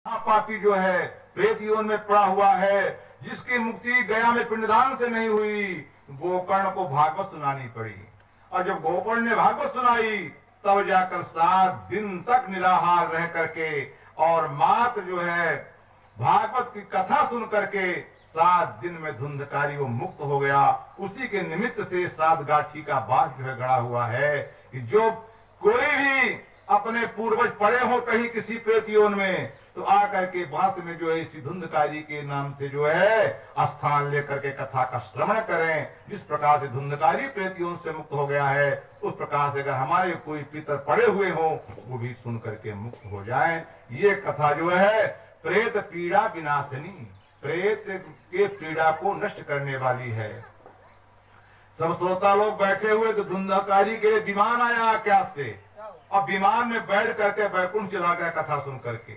पापी जो है प्रेत योन में पड़ा हुआ है, जिसकी मुक्ति गया में पिंडदान से नहीं हुई, गोकर्ण को भागवत सुनानी पड़ी। और जब गोकर्ण ने भागवत सुनाई तब जाकर 7 दिन तक निराहार रह करके और मात्र जो है भागवत की कथा सुन करके 7 दिन में धुंधकारी वो मुक्त हो गया। उसी के निमित्त से 7 गाछी का बांस जो है गड़ा हुआ है कि जो कोई भी अपने पूर्वज पड़े हो कहीं किसी प्रेत योन में, तो आकर के बांस में जो है इसी धुंधकारी के नाम से जो है स्थान लेकर के कथा का श्रवण करें। जिस प्रकार से धुंधकारी प्रेत योन से मुक्त हो गया है, उस प्रकार से अगर हमारे कोई पितर पड़े हुए हो वो भी सुन करके मुक्त हो जाएं। ये कथा जो है प्रेत पीड़ा विनाशिनी, प्रेत के पीड़ा को नष्ट करने वाली है। सब श्रोता लोग बैठे हुए तो धुंधकारी के लिए विमान आया आकाश से, और विमान में बैठ करके बैकुंठ चला गया कथा सुन करके।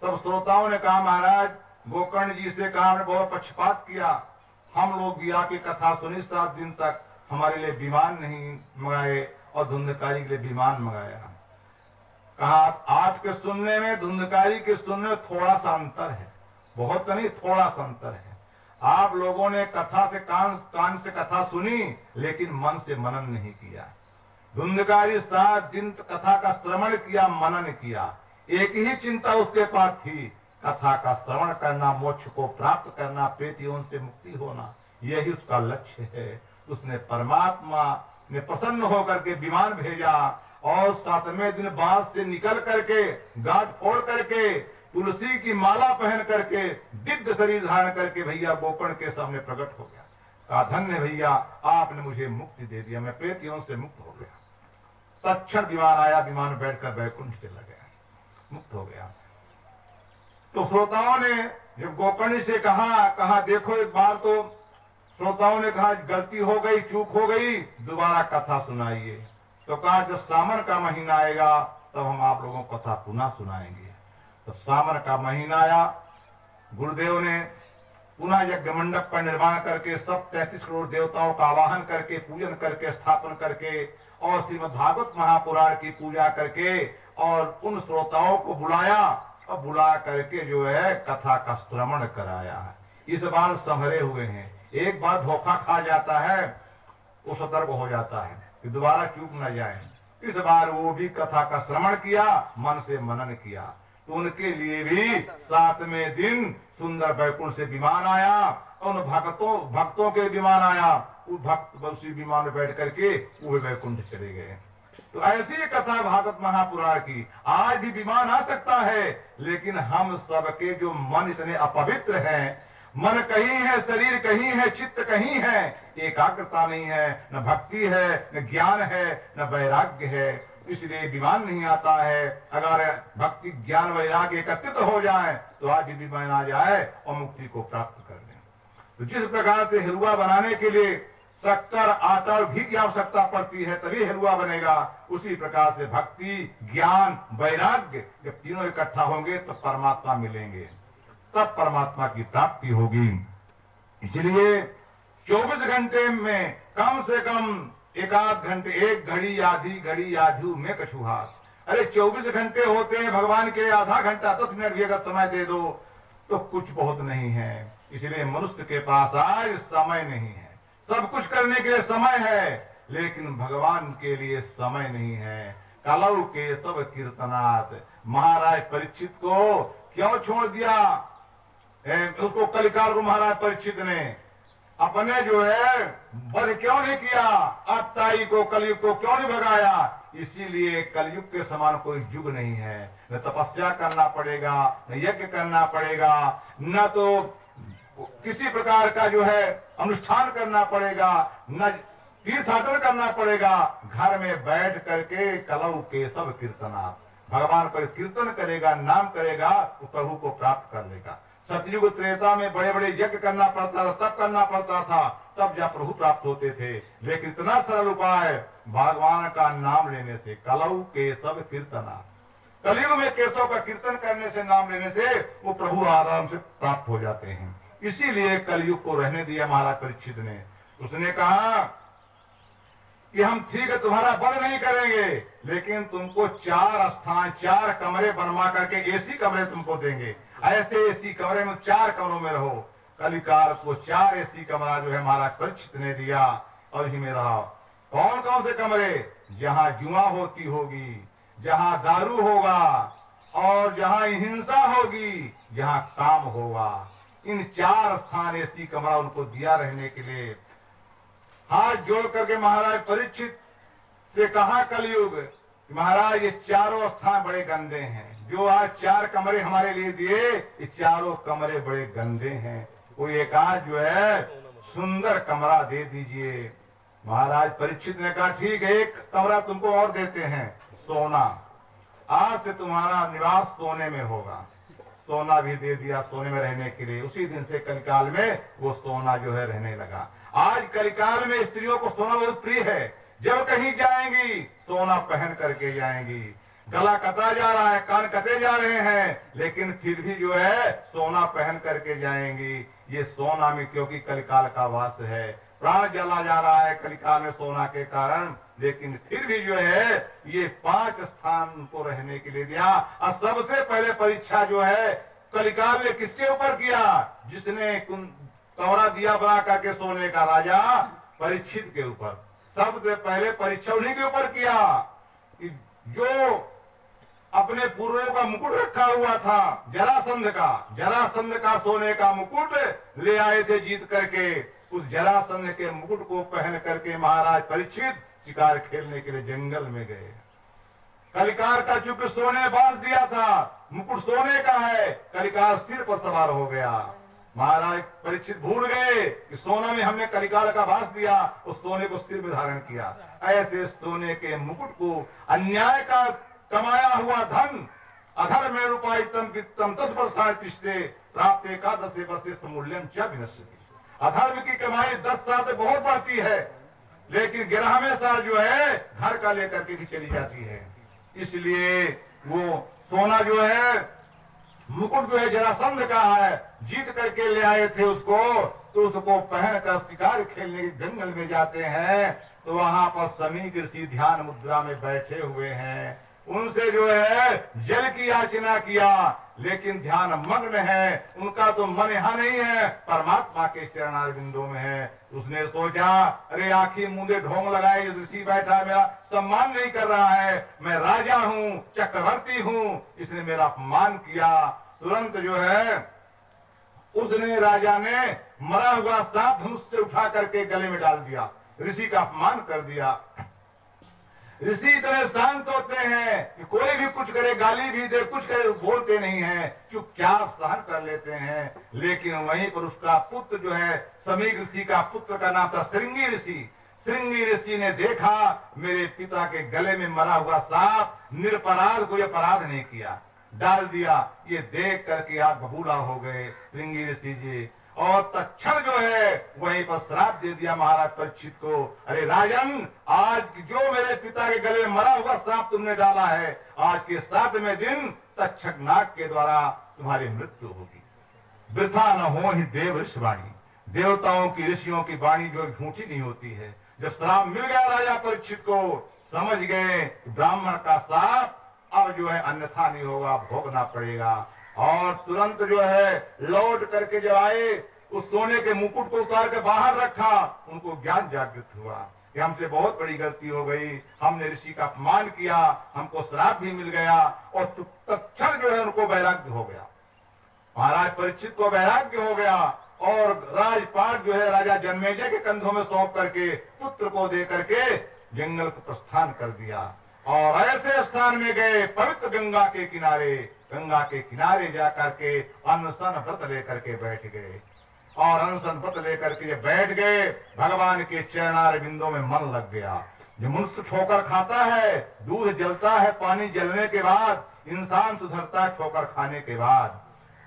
तब श्रोताओं ने कहा महाराज गोकर्ण जी से कहा हमने बहुत पक्षपात किया, हम लोग भी आपकी कथा सुनी 7 दिन तक, हमारे लिए विमान नहीं मंगाए और धुंधकारी के लिए विमान मंगाया। कहा आज के सुनने में धुंधकारी के सुनने में थोड़ा सा अंतर है, बहुत नहीं थोड़ा सा अंतर है। आप लोगों ने कथा से कान से कथा सुनी लेकिन मन से मनन नहीं किया। धुंधकारी 7 दिन कथा का श्रवण किया, मनन किया, एक ही चिंता उसके पास थी, कथा का श्रवण करना, मोक्ष को प्राप्त करना, प्रेत योन से मुक्ति होना, यही उसका लक्ष्य है। उसने परमात्मा ने प्रसन्न होकर के विमान भेजा और 7वें दिन बांस से निकल करके गांठ फोड़ करके तुलसी की माला पहन करके दिव्य शरीर धारण करके भैया गोकर्ण के सामने प्रकट हो गया। कहा धन्य भैया आपने मुझे मुक्ति दे दिया, मैं प्रेत योन से मुक्त हो गया। तत्क्षण विमान आया, विमान बैठकर बैकुंठ चला गया, मुक्त हो गया। तो श्रोताओं ने जब गोकर्ण से कहा देखो एक बार, तो श्रोताओं ने कहा गलती हो गई, चूक हो गई, दोबारा कथा सुनाइए। तो कहा जब सावन का महीना आएगा तब हम आप लोगों को कथा पुनः सुनाएंगे। तो सावन का महीना आया, गुरुदेव ने पुनः यज्ञ मंडप का निर्माण करके सब 33 करोड़ देवताओं का आवाहन करके पूजन करके स्थापन करके और श्रीमद् भागवत महापुराण की पूजा करके और उन श्रोताओं को बुलाया और बुला करके जो है कथा का श्रवण कराया। इस बार संभरे हुए हैं, एक बार धोखा खा जाता है वो सतर्क हो जाता है कि दोबारा चूक न जाए। इस बार वो भी कथा का श्रवण किया, मन से मनन किया, तो उनके लिए भी 7वें दिन सुंदर बैकुंठ से विमान आया, उन भक्तों के विमान आया, उस भक्त उसी विमान में बैठ करके वो बैकुंठ चले गए। तो ऐसी कथा भागवत महापुराण की। आज भी विमान आ सकता है, लेकिन हम सबके जो मन इतने अपवित्र हैं, मन कहीं है, शरीर कहीं है, चित्त कहीं है, एकाग्रता नहीं है, न भक्ति है, न ज्ञान है, न वैराग्य है, इसलिए विमान नहीं आता है। अगर भक्ति ज्ञान वैराग्य एकत्रित हो जाए तो आज भी विमान आ जाए और मुक्ति को प्राप्त कर लें। तो जिस प्रकार से हलवा बनाने के लिए शक्कर, आटा और घी की आवश्यकता पड़ती है तभी हलवा बनेगा, उसी प्रकार से भक्ति, ज्ञान, वैराग्य जब तीनों इकट्ठा होंगे तो परमात्मा मिलेंगे, तब परमात्मा की प्राप्ति होगी। इसलिए 24 घंटे में कम से कम 1 घंटे, 1 घड़ी आधी में कछुहार। अरे 24 घंटे होते हैं भगवान के, आधा घंटा 10 मिनट भी अगर समय दे दो तो कुछ बहुत नहीं है। इसलिए मनुष्य के पास आज समय नहीं है, सब कुछ करने के लिए समय है, लेकिन भगवान के लिए समय नहीं है। कलौ के सब कीर्तनाथ, महाराज परीक्षित को क्यों छोड़ दिया? उसको कलिकाल को महाराज परीक्षित ने अपने जो है वध क्यों नहीं किया? अत्ताई को, कलयुग को क्यों नहीं भगाया? इसीलिए कलयुग के समान कोई युग नहीं है। न तपस्या करना पड़ेगा, न यज्ञ करना पड़ेगा, न तो किसी प्रकार का जो है अनुष्ठान करना पड़ेगा, न तीर्थाटन करना पड़ेगा। घर में बैठ करके कलौ के सब कीर्तना, भगवान पर कीर्तन करेगा, नाम करेगा, तो प्रभु को प्राप्त कर लेगा। सतयुग त्रेता में बड़े बड़े यज्ञ करना पड़ता था, तब करना पड़ता था, तब जब प्रभु प्राप्त होते थे। लेकिन इतना सरल उपाय भगवान का नाम लेने से, कलौ के सब कीर्तना, कलयुग में केशव का कीर्तन करने से, नाम लेने से वो प्रभु आराम से प्राप्त हो जाते हैं। इसीलिए कलयुग को रहने दिया महाराज परीक्षित ने। उसने कहा कि हम ठीक है तुम्हारा वध नहीं करेंगे, लेकिन तुमको 4 स्थान 4 कमरे बनवा करके एसी कमरे तुमको देंगे, ऐसे एसी कमरे में 4 कमरों में रहो। कलिकाल को 4 एसी कमरा जो है महाराज परीक्षित ने दिया और इसी में रहा। कौन कौन से कमरे? जहां जुआ होती होगी, जहां दारू होगा और जहां हिंसा होगी, जहां काम होगा, इन 4 स्थान एसी कमरा उनको दिया रहने के लिए। हाथ जोड़ करके महाराज परीक्षित से कहा कलयुग, महाराज ये 4 स्थान बड़े गंदे हैं, जो आज 4 कमरे हमारे लिए दिए, ये 4 कमरे बड़े गंदे हैं, कोई एक आज जो है सुंदर कमरा दे दीजिए। महाराज परीक्षित ने कहा ठीक है, एक कमरा तुमको और देते हैं, सोना, आज से तुम्हारा निवास सोने में होगा। सोना भी दे दिया सोने में रहने के लिए। उसी दिन से कलिकाल में वो सोना जो है रहने लगा। आज कलिकाल में स्त्रियों को सोना बहुत प्रिय है, जब कहीं जाएंगी सोना पहन करके जाएंगी। गला कटा जा रहा है, कान कटे जा रहे हैं, लेकिन फिर भी जो है सोना पहन करके जाएंगी। ये सोना में क्योंकि कलिकाल का वास है, प्राण जला जा रहा है कलिकाल में सोना के कारण, लेकिन फिर भी जो है ये 5 स्थान को रहने के लिए दिया। और सबसे पहले परीक्षा जो है कलिकाल ने किसके ऊपर किया? जिसने कमरा दिया बना करके सोने का, राजा परीक्षित के ऊपर। सबसे पहले परीक्षा उन्हीं के ऊपर किया। जो अपने पूर्वजों का मुकुट रखा हुआ था जरासंध का सोने का मुकुट ले आए थे जीत करके, उस जरासंध के मुकुट को पहन करके महाराज परीक्षित शिकार खेलने के लिए जंगल में गए। कलिकाल का चूंकि सोने बांध दिया था, मुकुट सोने का है, कलिकाल सिर पर सवार हो गया। महाराज परीक्षित भूल गए कि सोना में हमने कलिकाल का बांध दिया, उस सोने को सिर में धारण किया। ऐसे सोने के मुकुट को अन्याय का कमाया हुआ धन अधर्म में रूपायितम वित्तम 10 वर्षाणि तिष्ठते प्राप्त एकादशे वर्षे समूल्यम च विनश्यति। अधर्म की कमाई 10 साल से बहुत बढ़ती है, लेकिन 11वें साल जो है घर का लेकर के भी चली जाती है। इसलिए वो सोना जो है मुकुट जो है जरासंध का है, जीत करके ले आए थे उसको, तो उसको पहनकर शिकार खेलने के जंगल में जाते हैं, तो वहां पर समीक ऋषि ध्यान मुद्रा में बैठे हुए हैं। उनसे जो है जल की याचना किया, लेकिन ध्यान मग्न है, उनका तो मन यहाँ नहीं है, परमात्मा के चरणार बिंदु में है। उसने सोचा अरे आंखें मूंदे ढोंग लगाए, ऋषि बैठा मेरा सम्मान नहीं कर रहा है, मैं राजा हूँ, चक्रवर्ती हूँ, इसने मेरा अपमान किया। तुरंत जो है उसने राजा ने मरा हुआ सांप धनुष से उठा करके गले में डाल दिया, ऋषि का अपमान कर दिया। ऋषि इतने शांत होते हैं कि कोई भी कुछ करे, गाली भी दे, कुछ करे, बोलते नहीं हैं, चुपचाप सहन कर लेते हैं। लेकिन वहीं पर उसका पुत्र जो है समीक ऋषि का पुत्र का नाम था श्रृंगी ऋषि। श्रृंगी ऋषि ने देखा मेरे पिता के गले में मरा हुआ सांप, निरपराध कोई अपराध नहीं किया, डाल दिया। ये देख करके आप बबूला हो गए श्रृंगी ऋषि जी, और तत्क्षण जो है वहीं पर श्राप दे दिया महाराज परीक्षित को, अरे राजन, आज जो मेरे पिता के गले में मरा हुआ सांप तुमने डाला है, आज के 7वें दिन तक्षक नाग के द्वारा तुम्हारी मृत्यु होगी। वृथा न हो ही देव ऋषि वाणी, देवताओं की ऋषियों की वाणी जो झूठी नहीं होती है। जब श्राप मिल गया राजा परीक्षित को, समझ गए ब्राह्मण का श्राप अब जो है अन्यथा नहीं होगा, भोगना पड़ेगा। और तुरंत जो है लौट करके जब आए, उस सोने के मुकुट को उतार के बाहर रखा, उनको ज्ञान जागृत हुआ कि हमसे बहुत बड़ी गलती हो गई, हमने ऋषि का अपमान किया, हमको श्राप भी मिल गया। और तत्क्षण जो है उनको वैराग्य हो गया, महाराज परीक्षित को वैराग्य हो गया, और राजपाट जो है राजा जन्मेजय के कंधों में सौंप करके पुत्र को दे करके जंगल को प्रस्थान कर दिया। और ऐसे स्थान में गए पवित्र गंगा के किनारे, गंगा के किनारे जाकर के अनशन व्रत लेकर के बैठ गए। और अनशन व्रत लेकर के बैठ गए, भगवान के चरणार बिंदों में मन लग गया। जो मनुष्य ठोकर खाता है, दूध जलता है पानी जलने के बाद, इंसान सुधरता है ठोकर खाने के बाद।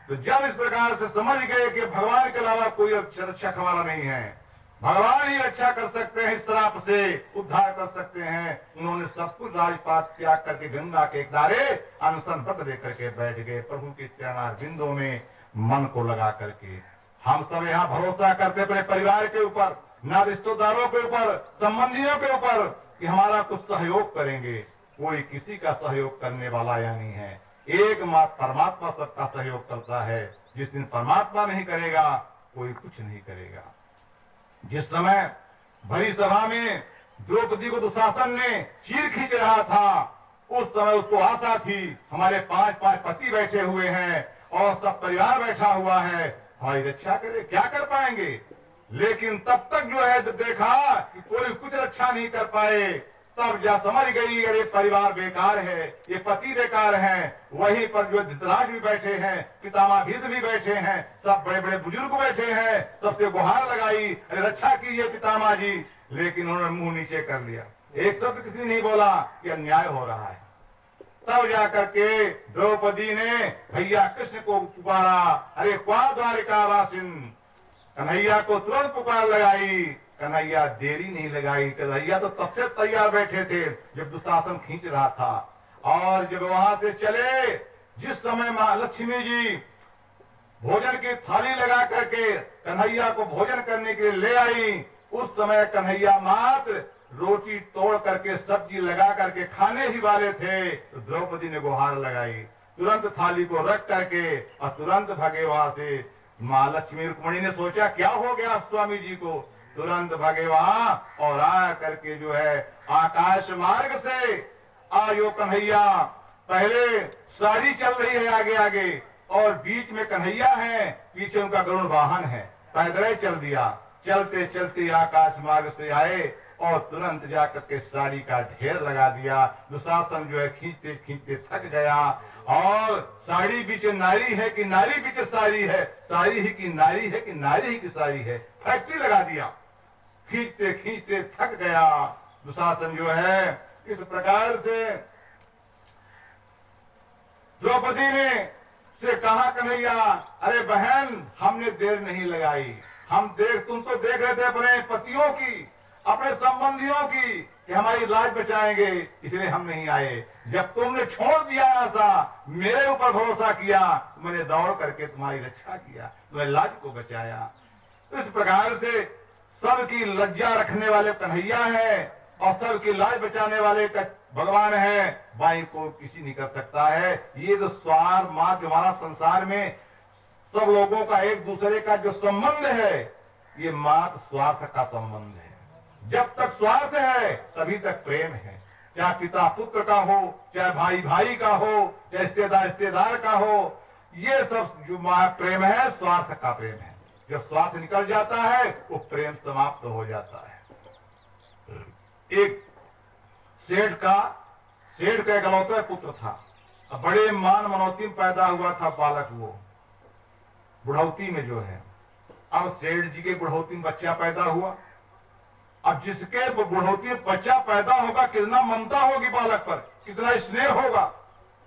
तो जब इस प्रकार से समझ गए कि भगवान के अलावा कोई रक्षक हमारा नहीं है, भगवान ही रक्षा कर सकते हैं, इस श्राप से उद्धार कर सकते हैं, उन्होंने सब कुछ राजपाट त्याग करके गंगा के किनारे अनशन व्रत लेकर के बैठ गए, प्रभु के चरणार बिंदों में मन को लगा करके। हम सब यहाँ भरोसा करते अपने परिवार के ऊपर, ना रिश्तेदारों के ऊपर, संबंधियों के ऊपर कि हमारा कुछ सहयोग करेंगे। कोई किसी का सहयोग करने वाला या नहीं है। एकमात्र परमात्मा सबका सहयोग करता है। जिस दिन परमात्मा नहीं करेगा कोई कुछ नहीं करेगा। जिस समय भरी सभा में द्रौपदी को दुशासन ने चीर खींच रहा था, उस समय उसको आशा थी हमारे 5 पति बैठे हुए हैं और सब परिवार बैठा हुआ है, हमारी रक्षा करे, क्या कर पाएंगे। लेकिन तब तक जो है जब देखा कि कोई कुछ रक्षा नहीं कर पाए, तब जा समझ गई अरे परिवार बेकार है, ये पति बेकार हैं। वहीं पर जो धृतराष्ट्र भी बैठे हैं, पितामह भीष्म भी बैठे हैं, सब बड़े बड़े बुजुर्ग बैठे हैं, सबसे गुहार लगाई अरे रक्षा कीजिए पितामह जी। लेकिन उन्होंने मुंह नीचे कर लिया, एक शब्द किसी नहीं बोला कि अन्याय हो रहा है। तब जाकर के द्रौपदी ने भैया कृष्ण को पुकारा, अरे क्वा द्वारिका वासिन, कन्हैया को तुरंत पुकार लगाई। कन्हैया देरी नहीं लगाई, कन्हैया तो तब से तैयार बैठे थे जब दुशासन खींच रहा था। और जब वहां से चले, जिस समय मां लक्ष्मी जी भोजन की थाली लगा करके कन्हैया को भोजन करने के लिए ले आई, उस समय कन्हैया मात्र रोटी तोड़ करके सब्जी लगा करके खाने ही वाले थे। तो द्रौपदी ने गुहार लगाई, तुरंत थाली को रख करके और तुरंत भागे वहां से। माँ लक्ष्मी रुक्मिणी ने सोचा क्या हो गया स्वामी जी को, तुरंत भागे वहां और आ करके जो है आकाश मार्ग से आयो कन्हैया। पहले साड़ी चल रही है आगे आगे और बीच में कन्हैया है, पीछे उनका गरुड़ वाहन है, पैदल चल दिया। चलते चलते आकाश मार्ग से आए और तुरंत जाकर के साड़ी का ढेर लगा दिया। दुशासन जो है खींचते खींचते थक गया और साड़ी बीच नारी है कि नारी बीच साड़ी है, साड़ी ही की नारी है कि नारी ही की साड़ी है, फैक्ट्री लगा दिया। खींचते खींचते थक गया दुशासन जो है। इस प्रकार से द्रौपदी ने से कहा कन्हैया, अरे बहन हमने देर नहीं लगाई, तुम तो देख रहे थे अपने पतियों की, अपने संबंधियों की कि हमारी लाज बचाएंगे, इसलिए हम नहीं आए। जब तुमने छोड़ दिया ऐसा, मेरे ऊपर भरोसा किया, मैंने दौड़ करके तुम्हारी रक्षा किया, तुम्हें लाज को बचाया। तो इस प्रकार से सबकी लज्जा रखने वाले कन्हैया है और सबकी लाज बचाने वाले भगवान है। बाई को किसी नहीं कर सकता है। ये जो स्वार्थ माँ जो हमारा संसार में सब लोगों का एक दूसरे का जो संबंध है, ये मात्र स्वार्थ का संबंध है। जब तक स्वार्थ है तभी तक प्रेम है, चाहे पिता पुत्र का हो, चाहे भाई भाई का हो, चाहे रिश्तेदार रिश्तेदार का हो, ये सब जो प्रेम है स्वार्थ का प्रेम है। जब स्वार्थ निकल जाता है वो प्रेम समाप्त हो जाता है। एक सेठ का इकलौता पुत्र था, बड़े मान मनौती में पैदा हुआ था बालक, वो बुढ़ौती में जो है। अब सेठ जी के बुढ़ौती में बच्चा पैदा हुआ। अब जिसके बुढ़ौती में बच्चा पैदा होगा कितना ममता होगी बालक पर, कितना स्नेह होगा।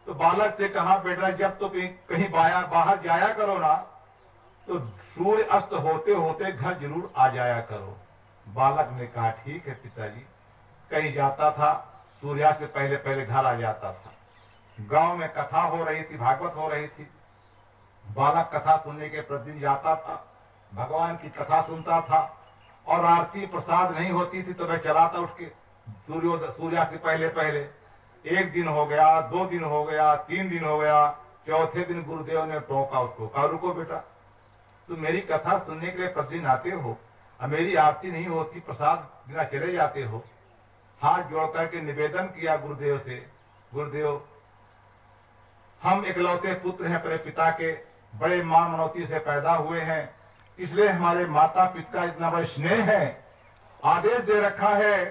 तो बालक से कहा, बेटा जब तो कहीं बाहर जाया करो ना, तो सूर्य अस्त होते होते घर जरूर आ जाया करो। बालक ने कहा ठीक है पिताजी। कहीं जाता था, सूर्यास्त से पहले पहले घर आ जाता था। गांव में कथा हो रही थी, भागवत हो रही थी। बालक कथा सुनने के प्रतिदिन जाता था, भगवान की कथा सुनता था और आरती प्रसाद नहीं होती थी तो मैं चलाता उठ के सूर्यास्त से पहले पहले। एक दिन हो गया, 2 दिन हो गया, 3 दिन हो गया, चौथे दिन गुरुदेव ने टोका उसको, कहा रुको बेटा, तुम मेरी कथा सुनने के लिए प्रतिदिन आते हो और मेरी आरती नहीं होती, प्रसाद बिना चले जाते हो। हाथ जोड़ करके निवेदन किया गुरुदेव से, गुरुदेव हम इकलौते पुत्र हैं, अपने पिता के बड़े मान मनौती से पैदा हुए हैं, इसलिए हमारे माता पिता इतना बड़ा स्नेह है, आदेश दे रखा है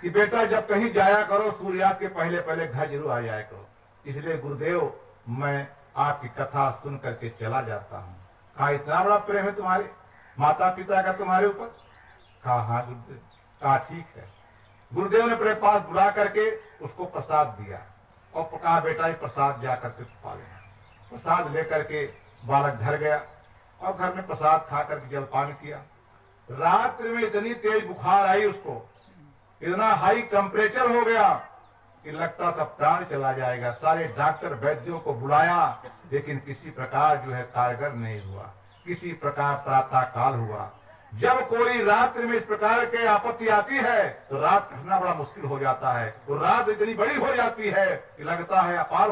कि बेटा जब कहीं जाया करो सूर्यास्त के पहले पहले घर जरूर आ जाया करो। इसलिए गुरुदेव मैं आपकी कथा सुन करके चला जाता हूँ। कहा इतना बड़ा प्रेम है तुम्हारे माता पिता का तुम्हारे ऊपर? कहा हाँ गुरुदेव। कहा ठीक है। गुरुदेव ने अपने पास बुला करके उसको प्रसाद दिया और कहा बेटा ये प्रसाद जा करके पा लेना। प्रसाद लेकर के बालक घर गया और घर में प्रसाद खा करके जलपान किया। रात्रि में इतनी तेज बुखार आई उसको, इतना हाई टेम्परेचर हो गया कि लगता था प्राण चला जाएगा। सारे डॉक्टर वैद्यों को बुलाया लेकिन किसी प्रकार जो है कारगर नहीं हुआ। किसी प्रकार प्रातः काल हुआ। जब कोई रात्रि में इस प्रकार के आपत्ति आती है तो रात कहना बड़ा मुश्किल हो जाता है। तो रात इतनी बड़ी हो जाती है कि लगता है अपार